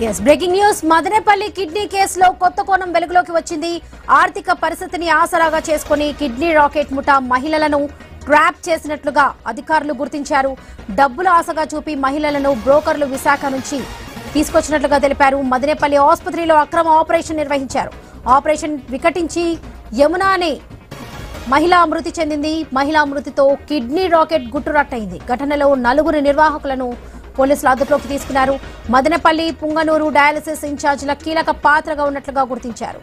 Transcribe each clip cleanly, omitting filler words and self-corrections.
Breaking news Madanapalle kidney కేసులో కొత్త కోణం వెలుగులోకి వచ్చింది. ఆర్థిక పరిస్థితిని ఆసరాగా చేసుకుని కిడ్నీ రాకెట్ ముఠా మహిళలను ట్రాప్ చేసినట్లుగా అధికారులు గుర్తించారు. డబ్బులు ఆశగా చూపి మహిళలను బ్రోకర్లు విశాఖ నుంచి తీసుకొచ్చినట్లుగా తెలిపారు. మదనపల్లి ఆసుపత్రిలో అక్రమ ఆపరేషన్ నిర్వహించారు. ఆపరేషన్ వికటించి యమునా అనే మహిళ మృతి చెందింది. మహిళా మృతితో కిడ్నీ రాకెట్ గుట్టురట్టయింది. ఘటనలో 4 నిర్వాహకులను పోలీసులు అదుపులోకి తీసుకున్నారు. మదనపల్లి పుంగనూరు డయాలసిస్ ఇన్ఛార్జీల కీలక పాత్రగా ఉన్నట్లుగా గుర్తించారు.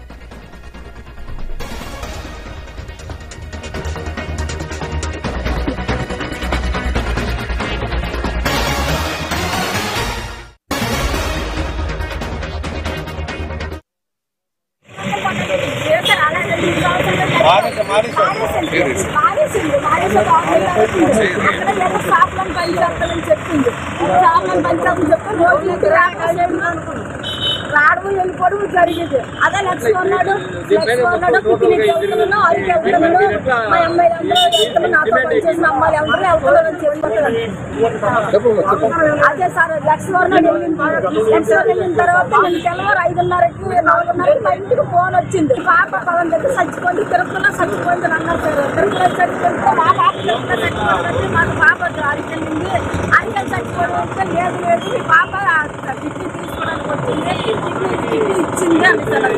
రాడు వెళ్ళిపోవడం జరిగింది. అదే లక్ష్మి ఉన్నాడు మా అమ్మాయి నాతో పనిచేసిన అమ్మాయి అందరూ అదే సార్ లక్ష్మి వెళ్ళిన తర్వాత నేను తెల్లవారు 5:30కి 4:30కి మా ఇంటికి ఫోన్ వచ్చింది. పాప పవన్ దగ్గర చచ్చిపోయింది, తిరుపతిలో చచ్చిపోయింది అన్నారు సార్. తిరుపతిలో చచ్చిపోతే మా పాప చచ్చిపోయింది, మాకు పాప అడిగింది అడిగిన చచ్చిపోవడం లేదు లేదు మీ పాప కిడ్నీ తీసుకోవడానికి వచ్చింది, కిడ్నీ ఇచ్చింది అని సార్.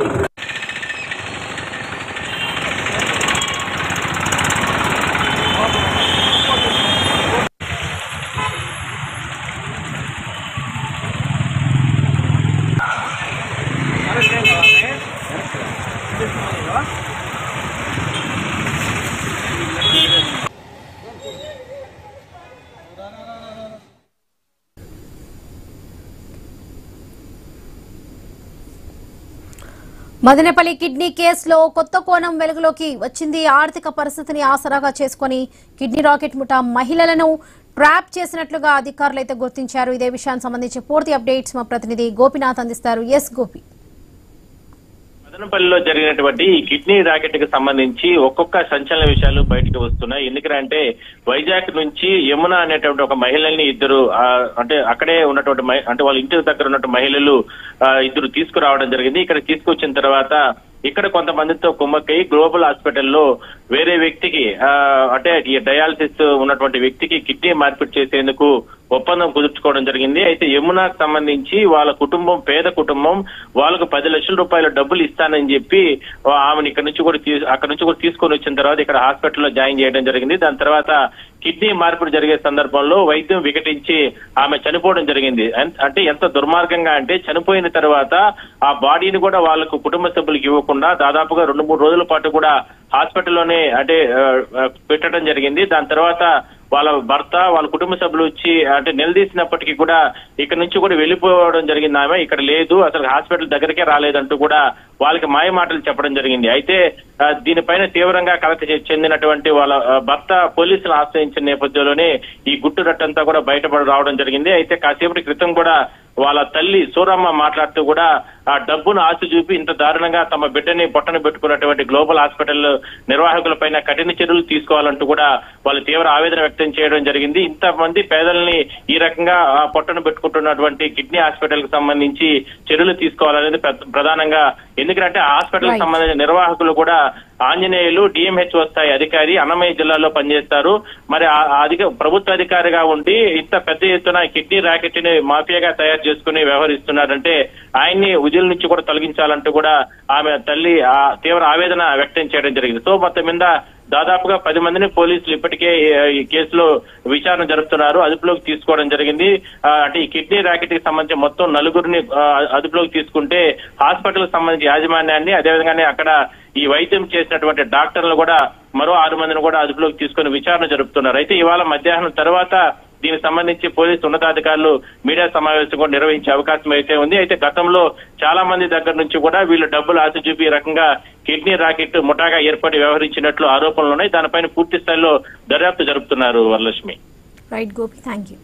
మదనపల్లి కిడ్నీ కేసులో కొత్త కోణం వెలుగులోకి వచ్చింది. ఆర్థిక పరిస్థితిని ఆసరాగా చేసుకుని కిడ్నీ రాకెట్ ముఠా మహిళలను ట్రాప్ చేసినట్లుగా అధికారులు అయితే గుర్తించారు. ఇదే విషయానికి సంబంధించి పూర్తి అప్డేట్స్ మా ప్రతినిధి గోపినాథ్ అందిస్తారు. ఎస్ గోపి. మదనపల్లిలో జరిగినటువంటి ఈ కిడ్నీ రాకెట్ కి సంబంధించి ఒక్కొక్క సంచలన విషయాలు బయటకు వస్తున్నాయి. ఎందుకంటే వైజాగ్ నుంచి యమున అనేటువంటి ఒక మహిళల్ని ఇద్దరు అంటే అక్కడే ఉన్నటువంటి అంటే వాళ్ళ ఇంటి దగ్గర ఉన్నటువంటి మహిళలు ఇద్దరు తీసుకురావడం జరిగింది. ఇక్కడ తీసుకొచ్చిన తర్వాత ఇక్కడ కొంతమందితో కుమ్మక్కై గ్లోబల్ హాస్పిటల్లో వేరే వ్యక్తికి అంటే ఈ డయాలసిస్ ఉన్నటువంటి వ్యక్తికి కిడ్నీ మార్పిడి చేసేందుకు ఒప్పందం కుదుర్చుకోవడం జరిగింది. అయితే యమునాకు సంబంధించి వాళ్ళ కుటుంబం పేద కుటుంబం వాళ్ళకు 10 లక్షల రూపాయల డబ్బులు ఇస్తానని చెప్పి ఆమెను అక్కడ నుంచి కూడా తీసుకొని వచ్చిన తర్వాత ఇక్కడ హాస్పిటల్లో జాయిన్ చేయడం జరిగింది. దాని తర్వాత కిడ్నీ మార్పిడి జరిగే సందర్భంలో వైద్యం వికటించి ఆమె చనిపోవడం జరిగింది. అంటే ఎంత దుర్మార్గంగా అంటే చనిపోయిన తర్వాత ఆ బాడీని కూడా వాళ్ళకు కుటుంబ సభ్యులకు ఇవ్వకుండా దాదాపుగా 2-3 రోజుల పాటు కూడా హాస్పిటల్లోనే అంటే పెట్టడం జరిగింది. దాని తర్వాత వాళ్ళ భర్త వాళ్ళ కుటుంబ సభ్యులు వచ్చి అంటే నిలదీసినప్పటికీ కూడా ఇక్కడ నుంచి కూడా వెళ్ళిపోవడం జరిగింది. ఆమె ఇక్కడ లేదు, అసలు హాస్పిటల్ దగ్గరికే రాలేదంటూ కూడా వాళ్ళకి మాయ మాటలు చెప్పడం జరిగింది. అయితే దీనిపైన తీవ్రంగా కలత చెందినటువంటి వాళ్ళ భర్త పోలీసులు ఆశ్రయించిన నేపథ్యంలోనే ఈ గుట్టు రట్టంతా కూడా బయటపడి రావడం జరిగింది. అయితే కాసేపటి క్రితం కూడా వాళ్ళ తల్లి సూరమ్మ మాట్లాడుతూ కూడా ఆ డబ్బును ఆశ చూపి ఇంత దారుణంగా తమ బిడ్డని పొట్టన పెట్టుకున్నటువంటి గ్లోబల్ హాస్పిటల్ నిర్వాహకులపైన కఠిన చర్యలు తీసుకోవాలంటూ కూడా వాళ్ళు తీవ్ర ఆవేదన వ్యక్తం చేయడం జరిగింది. ఇంతమంది పేదల్ని ఈ రకంగా పొట్టన పెట్టుకుంటున్నటువంటి కిడ్నీ హాస్పిటల్ కి సంబంధించి చర్యలు తీసుకోవాలనేది ప్రధానంగా. ఎందుకంటే హాస్పిటల్ కి సంబంధించిన నిర్వాహకులు కూడా ఆంజనేయులు డిఎంహెచ్ఓ స్థాయి అధికారి అన్నమయ్య జిల్లాలో పనిచేస్తారు. మరి ప్రభుత్వ అధికారిగా ఉండి ఇంత పెద్ద ఎత్తున కిడ్నీ రాకెట్ ని మాఫియాగా తయారు చేసుకుని వ్యవహరిస్తున్నారంటే ఆయన్ని ఉద్యోగుల నుంచి కూడా తొలగించాలంటూ కూడా ఆమె తల్లి తీవ్ర ఆవేదన వ్యక్తం చేయడం జరిగింది. సో మొత్తం మీద దాదాపుగా 10 మందిని పోలీసులు ఇప్పటికే ఈ కేసులో విచారణ జరుపుతున్నారు, అదుపులోకి తీసుకోవడం జరిగింది. అంటే ఈ కిడ్నీ రాకెట్ కి సంబంధించి మొత్తం 4 అదుపులోకి తీసుకుంటే హాస్పిటల్ కి సంబంధించి యాజమాన్యాన్ని అదేవిధంగానే అక్కడ ఈ వైద్యం చేసినటువంటి డాక్టర్లు కూడా మరో 6 మందిని కూడా అదుపులోకి తీసుకుని విచారణ జరుపుతున్నారు. అయితే ఇవాళ మధ్యాహ్నం తర్వాత దీనికి సంబంధించి పోలీసు ఉన్నతాధికారులు మీడియా సమావేశం కూడా నిర్వహించే అవకాశం అయితే ఉంది. అయితే గతంలో చాలా మంది దగ్గర నుంచి కూడా వీళ్ళు డబ్బులు ఆశ చూపి ఈ రకంగా కిడ్నీ రాకెట్ ముఠాగా ఏర్పడి వ్యవహరించినట్లు ఆరోపణలు ఉన్నాయి. దానిపైన పూర్తి స్థాయిలో దర్యాప్తు జరుపుతున్నారు Varalakshmi. Right Gopi, thank you.